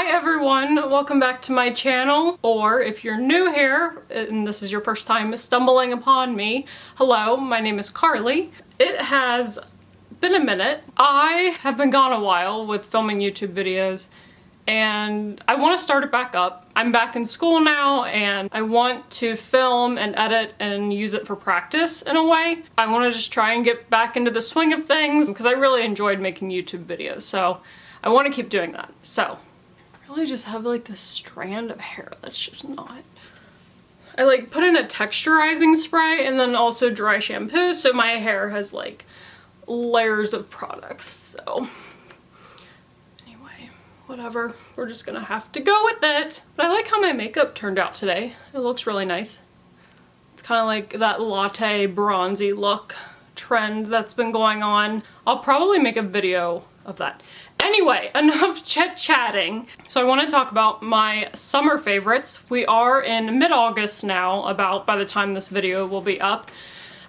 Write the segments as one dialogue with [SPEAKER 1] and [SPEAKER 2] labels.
[SPEAKER 1] Hi everyone, welcome back to my channel, or if you're new here and this is your first time stumbling upon me, hello, my name is Carly. It has been a minute. I have been gone a while with filming YouTube videos and I want to start it back up. I'm back in school now and I want to film and edit and use it for practice in a way. I want to just try and get back into the swing of things because I really enjoyed making YouTube videos, so I want to keep doing that. So I really just have like this strand of hair that's just not. I like put in a texturizing spray and then also dry shampoo, so my hair has like layers of products. So anyway, whatever, we're just gonna have to go with it. But I like how my makeup turned out today. It looks really nice. It's kind of like that latte bronzy look trend that's been going on. I'll probably make a video of that. Anyway, enough chit-chatting. So I want to talk about my summer favorites. We are in mid-August now, about by the time this video will be up.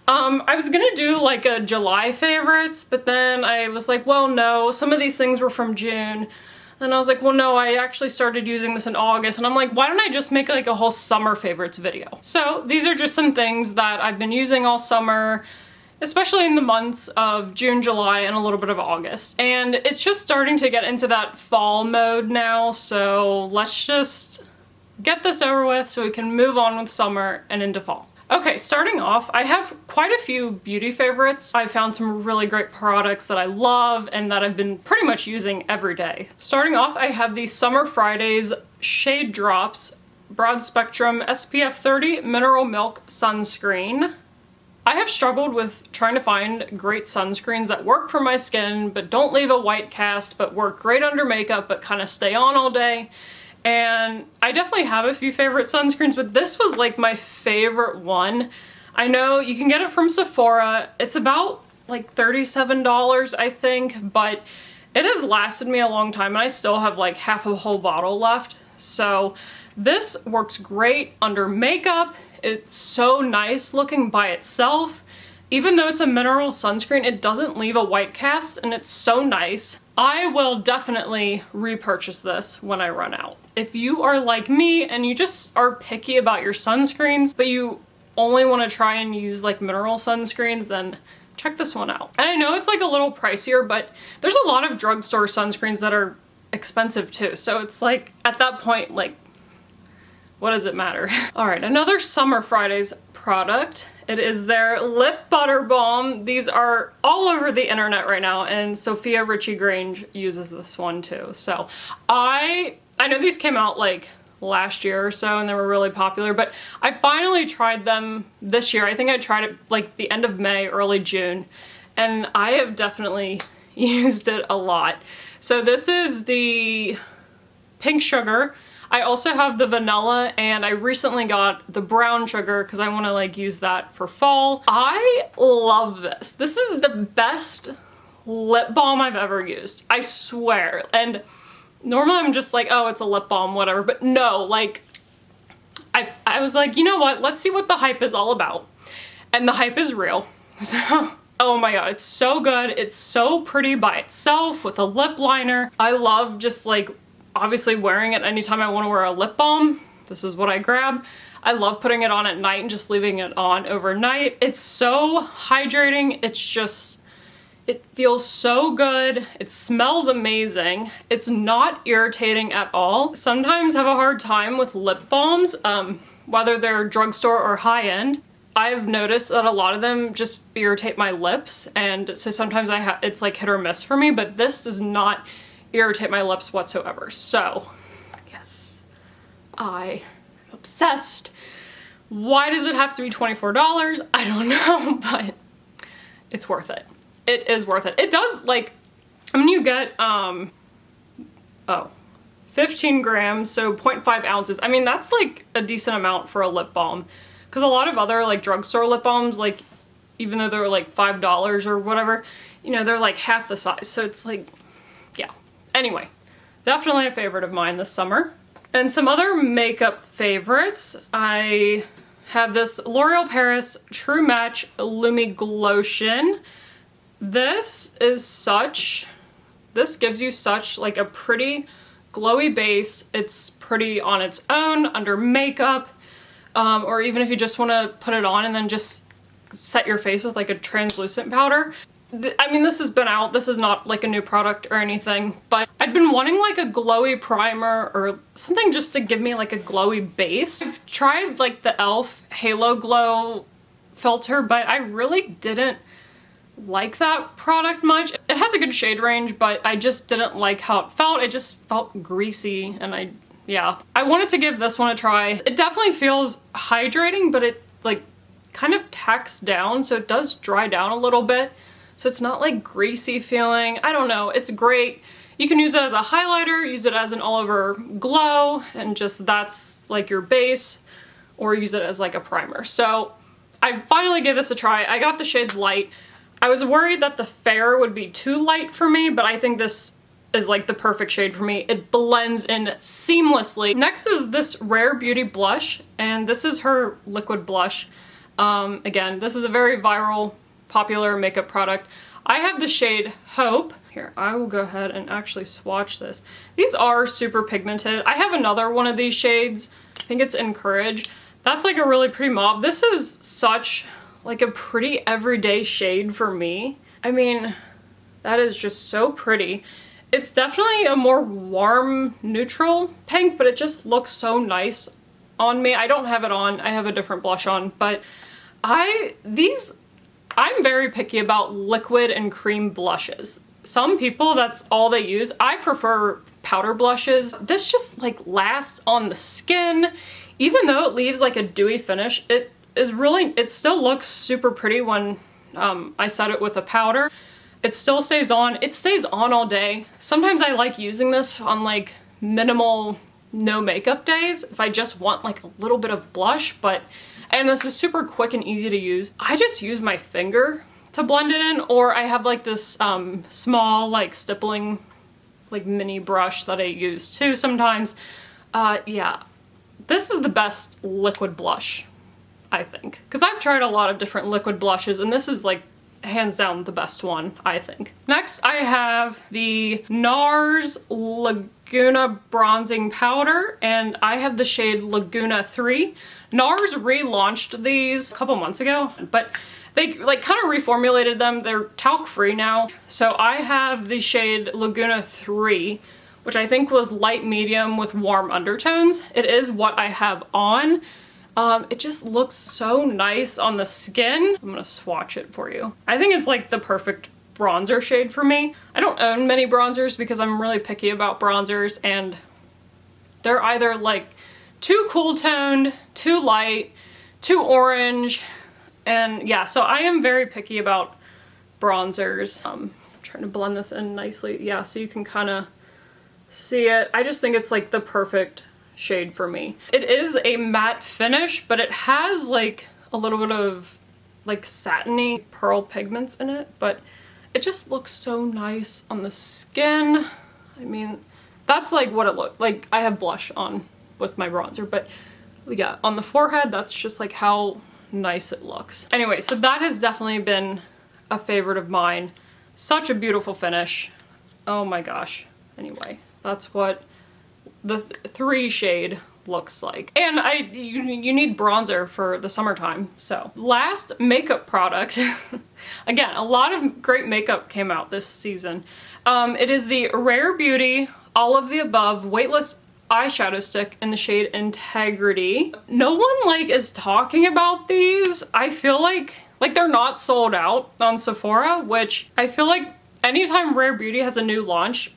[SPEAKER 1] I was gonna do like a July favorites, but then I was like, well, no, some of these things were from June. And I was like, well, no, I actually started using this in August. And I'm like, why don't I just make like a whole summer favorites video? So these are just some things that I've been using all summer, especially in the months of June, July, and a little bit of August. And it's just starting to get into that fall mode now, so let's just get this over with so we can move on with summer and into fall. Okay, starting off, I have quite a few beauty favorites. I found some really great products that I love and that I've been pretty much using every day. Starting off, I have the Summer Fridays ShadeDrops Broad Spectrum SPF 30 Mineral Milk Sunscreen. I have struggled with trying to find great sunscreens that work for my skin but don't leave a white cast but work great under makeup but kind of stay on all day. And I definitely have a few favorite sunscreens, but this was like my favorite one. I know you can get it from Sephora. It's about like $37, I think, but it has lasted me a long time and I still have like half a whole bottle left. So this works great under makeup. It's so nice looking by itself. Even though it's a mineral sunscreen, it doesn't leave a white cast and it's so nice. I will definitely repurchase this when I run out. If you are like me and you just are picky about your sunscreens, but you only want to try and use like mineral sunscreens, then check this one out. And I know it's like a little pricier, but there's a lot of drugstore sunscreens that are expensive too. So it's like, at that point, like, what does it matter? All right, another Summer Fridays product. It is their Lip Butter Balm. These are all over the internet right now, and Sophia Richie Grange uses this one too. So I know these came out like last year or so and they were really popular, but I finally tried them this year. I think I tried it like the end of May, early June, and I have definitely used it a lot. So this is the pink sugar. I also have the vanilla, and I recently got the brown sugar because I want to like use that for fall. I love this. This is the best lip balm I've ever used. I swear. And normally I'm just like, oh, it's a lip balm, whatever. But no, like, I was like, you know what? Let's see what the hype is all about. And the hype is real. So, oh my god, it's so good. It's so pretty by itself with a lip liner. I love just like obviously wearing it anytime I want to wear a lip balm. This is what I grab. I love putting it on at night and just leaving it on overnight. It's so hydrating. It's just, it feels so good. It smells amazing. It's not irritating at all. Sometimes have a hard time with lip balms, whether they're drugstore or high-end. I've noticed that a lot of them just irritate my lips, and so sometimes it's like hit or miss for me, but this does not irritate my lips whatsoever. So yes, I'm obsessed. Why does it have to be $24? I don't know, but it's worth it. It is worth it. It does, like, I mean, you get 15 grams, so 0.5 ounces. I mean, that's like a decent amount for a lip balm, because a lot of other like drugstore lip balms, like, even though they're like $5 or whatever, you know, they're like half the size. So it's like, yeah. Anyway, definitely a favorite of mine this summer. And some other makeup favorites. I have this L'Oreal Paris True Match Lumi Glotion. This gives you such like a pretty glowy base. It's pretty on its own under makeup, or even if you just want to put it on and then just set your face with like a translucent powder. I mean, this has been out. This is not like a new product or anything, but I'd been wanting like a glowy primer or something just to give me like a glowy base. I've tried like the e.l.f. Halo Glow filter, but I really didn't like that product much. It has a good shade range, but I just didn't like how it felt. It just felt greasy, and yeah. I wanted to give this one a try. It definitely feels hydrating, but it like kind of tacks down, so it does dry down a little bit. So it's not like greasy feeling. I don't know, it's great. You can use it as a highlighter, use it as an all over glow, and just that's like your base, or use it as like a primer. So I finally gave this a try. I got the shade Light. I was worried that the Fair would be too light for me, but I think this is like the perfect shade for me. It blends in seamlessly. Next is this Rare Beauty blush, and this is her liquid blush. Again, this is a very viral, popular makeup product. I have the shade Hope. Here, I will go ahead and actually swatch this. These are super pigmented. I have another one of these shades. I think it's Encourage. That's like a really pretty mauve. This is such like a pretty everyday shade for me. I mean, that is just so pretty. It's definitely a more warm, neutral pink, but it just looks so nice on me. I don't have it on. I have a different blush on, but I'm very picky about liquid and cream blushes. Some people, that's all they use. I prefer powder blushes. This just like lasts on the skin. Even though it leaves like a dewy finish, it still looks super pretty when I set it with a powder. It still stays on. It stays on all day. Sometimes I like using this on like minimal, no makeup days if I just want like a little bit of blush, and this is super quick and easy to use. I just use my finger to blend it in, or I have like this small like stippling like mini brush that I use too sometimes. Yeah, this is the best liquid blush, I think, because I've tried a lot of different liquid blushes, and this is like hands down the best one, I think. Next, I have the Nars Laguna bronzing powder, and I have the shade Laguna 3. Nars relaunched these a couple months ago, but they like kind of reformulated them. They're talc free now. So I have the shade Laguna 3, which I think was light medium with warm undertones. It is what I have on. It just looks so nice on the skin. I'm gonna swatch it for you. I think it's like the perfect bronzer shade for me. I don't own many bronzers because I'm really picky about bronzers, and they're either like too cool toned, too light, too orange, and yeah, so I am very picky about bronzers. I'm trying to blend this in nicely, yeah, so you can kind of see it. I just think it's like the perfect shade for me. It is a matte finish, but it has like a little bit of like satiny pearl pigments in it, but it just looks so nice on the skin. I mean, that's like what it looked like. I have blush on with my bronzer, but yeah, on the forehead, that's just like how nice it looks. Anyway, so that has definitely been a favorite of mine. Such a beautiful finish. Oh my gosh. Anyway, that's what the 3 shade looks like. And you need bronzer for the summertime. So last makeup product, again, a lot of great makeup came out this season. It is the Rare Beauty All of the Above Weightless eyeshadow stick in the shade Integrity. No one like is talking about these. I feel like they're not sold out on Sephora, which I feel like anytime Rare Beauty has a new launch,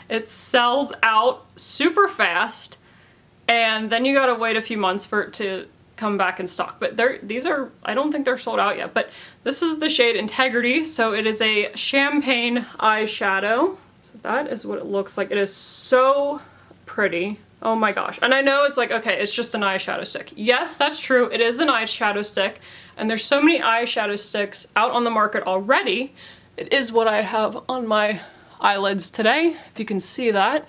[SPEAKER 1] it sells out super fast, and then you gotta wait a few months for it to come back in stock. But these are, I don't think they're sold out yet, but this is the shade Integrity, so it is a champagne eyeshadow. So that is what it looks like. It is so pretty. Oh my gosh. And I know it's like, okay, it's just an eyeshadow stick. Yes, that's true. It is an eyeshadow stick, and there's so many eyeshadow sticks out on the market already. It is what I have on my eyelids today, if you can see that.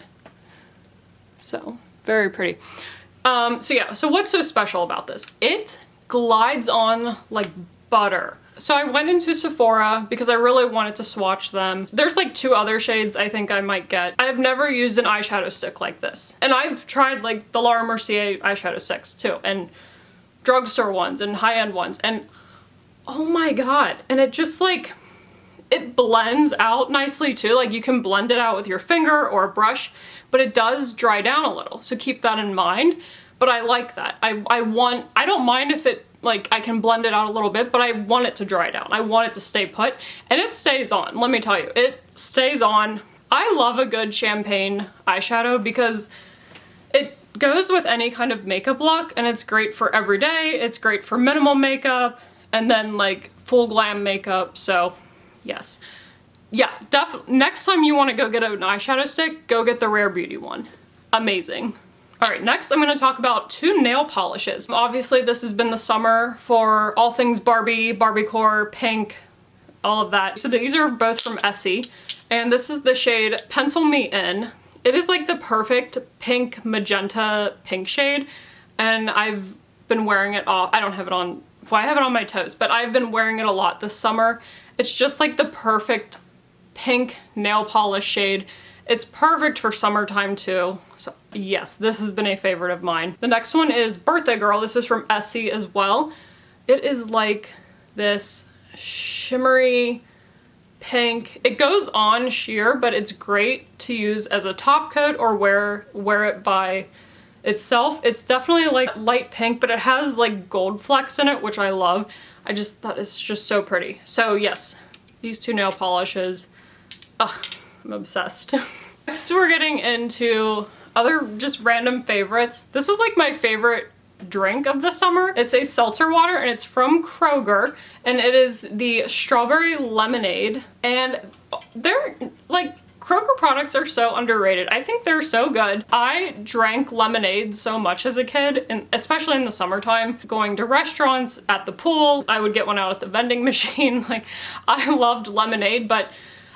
[SPEAKER 1] So very pretty. So yeah, so what's so special about this? It glides on like butter. So I went into Sephora because I really wanted to swatch them. There's like 2 other shades I think I might get. I have never used an eyeshadow stick like this. And I've tried like the Laura Mercier eyeshadow sticks too, and drugstore ones and high-end ones, and oh my god. And it just like, it blends out nicely too. Like you can blend it out with your finger or a brush, but it does dry down a little. So keep that in mind. But I like that. I don't mind if it, like, I can blend it out a little bit, but I want it to dry down. I want it to stay put, and it stays on. Let me tell you, it stays on. I love a good champagne eyeshadow because it goes with any kind of makeup look, and it's great for every day. It's great for minimal makeup, and then like full glam makeup, so yes. Yeah, next time you want to go get an eyeshadow stick, go get the Rare Beauty one. Amazing. Alright, next I'm going to talk about 2 nail polishes. Obviously this has been the summer for all things Barbie, Barbiecore, pink, all of that. So these are both from Essie, and this is the shade Pencil Me In. It is like the perfect pink magenta pink shade, and I've been wearing it all. I don't have it on, well I have it on my toes, but I've been wearing it a lot this summer. It's just like the perfect pink nail polish shade. It's perfect for summertime too. So yes, this has been a favorite of mine. The next one is Birthday Girl. This is from Essie as well. It is like this shimmery pink. It goes on sheer, but it's great to use as a top coat or wear it by itself. It's definitely like light pink, but it has like gold flecks in it, which I love. I just thought it's just so pretty. So yes, these 2 nail polishes. Ugh, I'm obsessed. Next we're getting into other just random favorites. This was like my favorite drink of the summer. It's a seltzer water, and it's from Kroger, and it is the strawberry lemonade. And they're like, Kroger products are so underrated. I think they're so good. I drank lemonade so much as a kid, and especially in the summertime, going to restaurants, at the pool. I would get one out at the vending machine. Like, I loved lemonade, but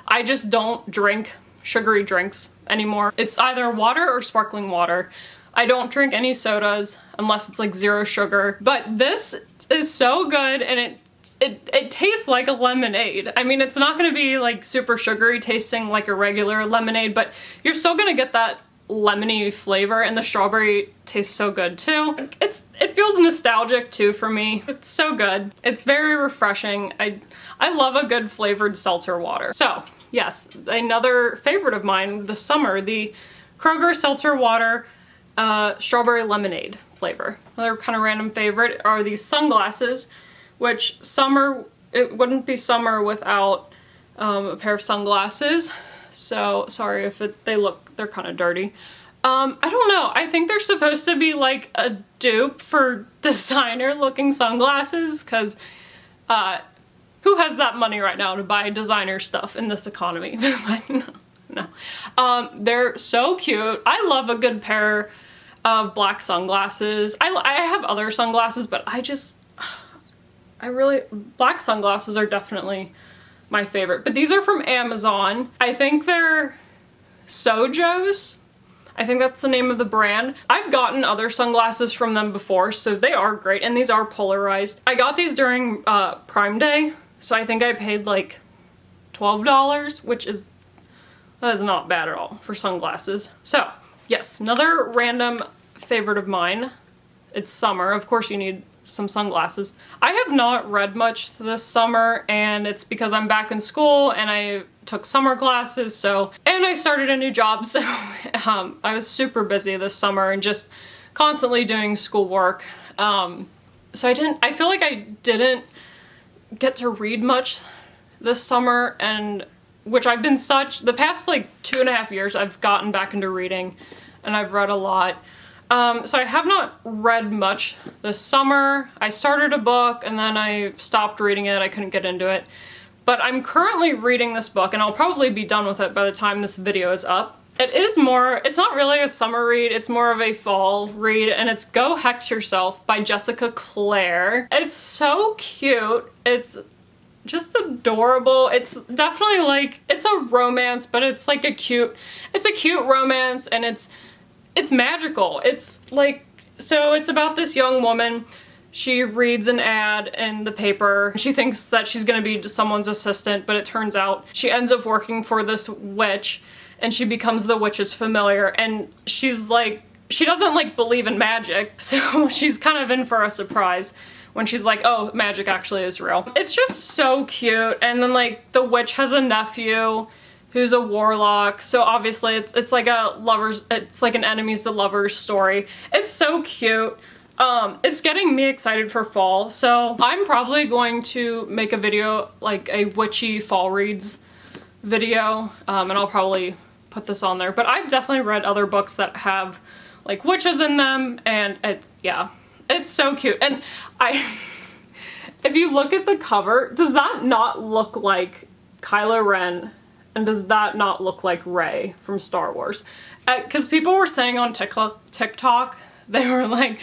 [SPEAKER 1] I just don't drink sugary drinks anymore. It's either water or sparkling water. I don't drink any sodas unless it's like 0 sugar, but this is so good, and it tastes like a lemonade. I mean, it's not gonna be like super sugary tasting like a regular lemonade, but you're still gonna get that lemony flavor, and the strawberry tastes so good too. It feels nostalgic too for me. It's so good. It's very refreshing. I love a good flavored seltzer water. So yes, another favorite of mine this summer, the Kroger seltzer water strawberry lemonade flavor. Another kind of random favorite are these sunglasses, which summer, it wouldn't be summer without a pair of sunglasses. So sorry if they're kind of dirty. I don't know. I think they're supposed to be like a dupe for designer looking sunglasses, because who has that money right now to buy designer stuff in this economy? No. They're so cute. I love a good pair of black sunglasses. I have other sunglasses, but black sunglasses are definitely my favorite. But these are from Amazon. I think they're SOJOS. I think that's the name of the brand. I've gotten other sunglasses from them before, so they are great, and these are polarized. I got these during Prime Day, so I think I paid like $12, that is not bad at all for sunglasses. So yes, another random favorite of mine. It's summer. Of course you need some sunglasses. I have not read much this summer, and it's because I'm back in school and I took summer classes, and I started a new job, so I was super busy this summer and just constantly doing schoolwork. So I feel like I didn't get to read much this summer, and which I've been the past like 2.5 years I've gotten back into reading, and I've read a lot. So I have not read much this summer. I started a book and then I stopped reading it. I couldn't get into it. But I'm currently reading this book, and I'll probably be done with it by the time this video is up. It's not really a summer read, it's more of a fall read, and it's Go Hex Yourself by Jessica Clare. It's so cute. It's just adorable. It's definitely like, it's a romance, but it's like a cute romance, and it's magical. It's like, so it's about this young woman. She reads an ad in the paper. She thinks that she's gonna be someone's assistant, but it turns out she ends up working for this witch, and she becomes the witch's familiar, and she's like, she doesn't like believe in magic, so she's kind of in for a surprise when she's like, oh, magic actually is real. It's just so cute, and then like the witch has a nephew who's a warlock, so obviously it's like a lovers, it's like an enemies to lovers story. It's so cute. It's getting me excited for fall, so I'm probably going to make a video, like a witchy fall reads video, and I'll probably put this on there. But I've definitely read other books that have like witches in them, and yeah, it's so cute. And if you look at the cover, does that not look like Kylo Ren? And does that not look like Rey from Star Wars? Because people were saying on TikTok, they were like,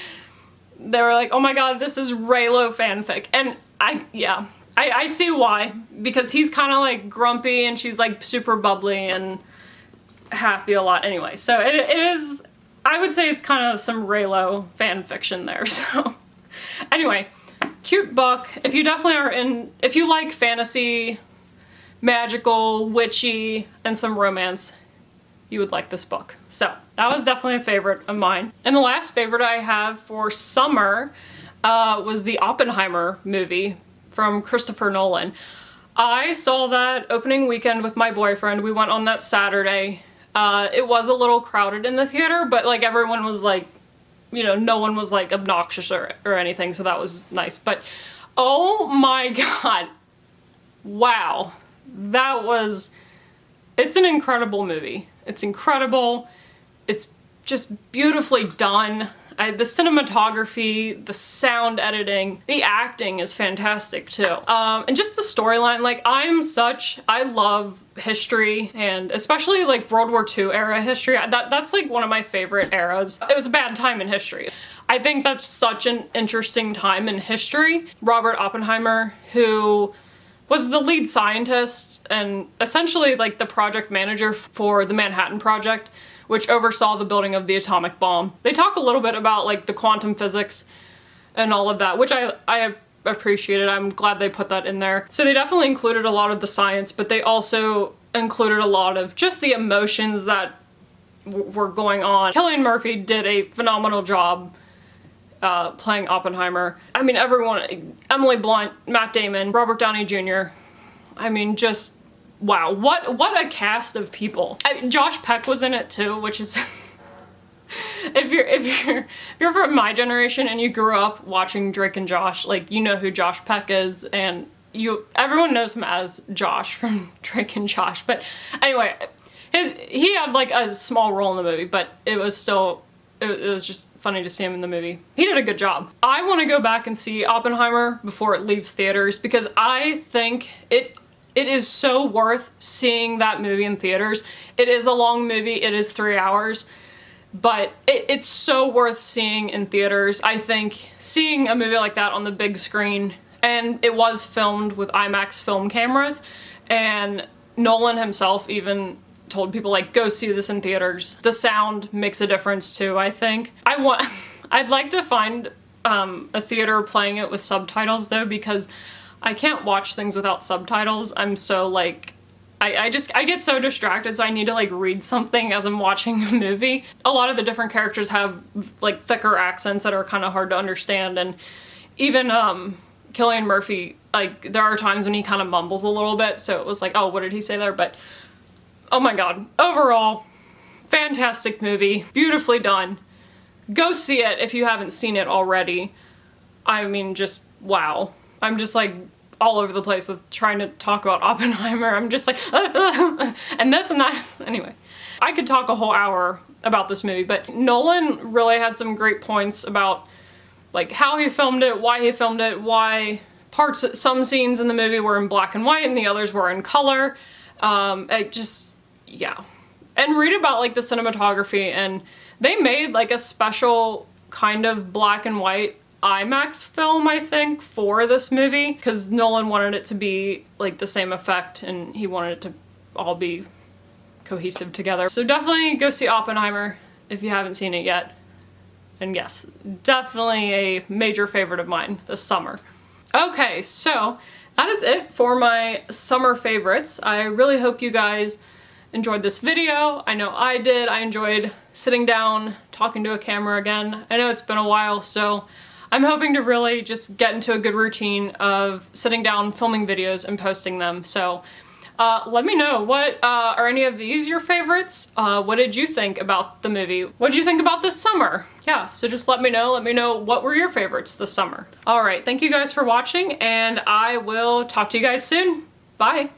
[SPEAKER 1] oh my god, this is Reylo fanfic. And I see why. Because he's kind of like grumpy and she's like super bubbly and happy a lot anyway. So it is, I would say it's kind of some Reylo fan fiction there. So anyway, cute book. If you definitely are in, if you like fantasy, magical, witchy, and some romance, you would like this book. So that was definitely a favorite of mine. And the last favorite I have for summer was the Oppenheimer movie from Christopher Nolan. I saw that opening weekend with my boyfriend. We went on that Saturday. It was a little crowded in the theater, but like everyone was like, you know, no one was like obnoxious or anything, so that was nice. But oh my god, wow, it's an incredible movie. It's incredible. It's just beautifully done. The cinematography, the sound editing, the acting is fantastic too. And just the storyline, like I love history, and especially like World War II era history. That's like one of my favorite eras. It was a bad time in history. I think that's such an interesting time in history. Robert Oppenheimer, who was the lead scientist and essentially like the project manager for the Manhattan Project, which oversaw the building of the atomic bomb. They talk a little bit about like the quantum physics and all of that, which I appreciated. I'm glad they put that in there. So they definitely included a lot of the science, but they also included a lot of just the emotions that were going on. Cillian Murphy did a phenomenal job playing Oppenheimer. I mean, everyone, Emily Blunt, Matt Damon, Robert Downey Jr. I mean, just wow, what a cast of people. Josh Peck was in it too, which is if you're from my generation and you grew up watching Drake and Josh, like, you know who Josh Peck is, and everyone knows him as Josh from Drake and Josh. But anyway, he had like a small role in the movie, but it was still, it was just funny to see him in the movie. He did a good job. I want to go back and see Oppenheimer before it leaves theaters, because I think it is so worth seeing that movie in theaters. It is a long movie, it is 3 hours, but it's so worth seeing in theaters. I think seeing a movie like that on the big screen, and it was filmed with IMAX film cameras, and Nolan himself even told people, like, go see this in theaters. The sound makes a difference too, I think. I'd like to find a theater playing it with subtitles though, because I can't watch things without subtitles. I'm so like, I get so distracted, so I need to like read something as I'm watching a movie. A lot of the different characters have like thicker accents that are kind of hard to understand, and even Cillian Murphy, like, there are times when he kind of mumbles a little bit, so it was like, oh, what did he say there? But oh my god, overall, fantastic movie, beautifully done. Go see it if you haven't seen it already. I mean, just wow. I'm just like all over the place with trying to talk about Oppenheimer. I'm just like, and this and that. Anyway, I could talk a whole hour about this movie, but Nolan really had some great points about like how he filmed it, why some scenes in the movie were in black and white and the others were in color. Yeah. And read about like the cinematography, and they made like a special kind of black and white IMAX film, I think, for this movie, because Nolan wanted it to be like the same effect and he wanted it to all be cohesive together. So definitely go see Oppenheimer if you haven't seen it yet. And yes, definitely a major favorite of mine this summer. Okay, so that is it for my summer favorites. I really hope you guys enjoyed this video. I know I did. I enjoyed sitting down, talking to a camera again. I know it's been a while, so I'm hoping to really just get into a good routine of sitting down, filming videos, and posting them. So let me know, what are any of these your favorites? What did you think about the movie? What did you think about this summer? Yeah, so just let me know what were your favorites this summer. Alright, thank you guys for watching, and I will talk to you guys soon. Bye!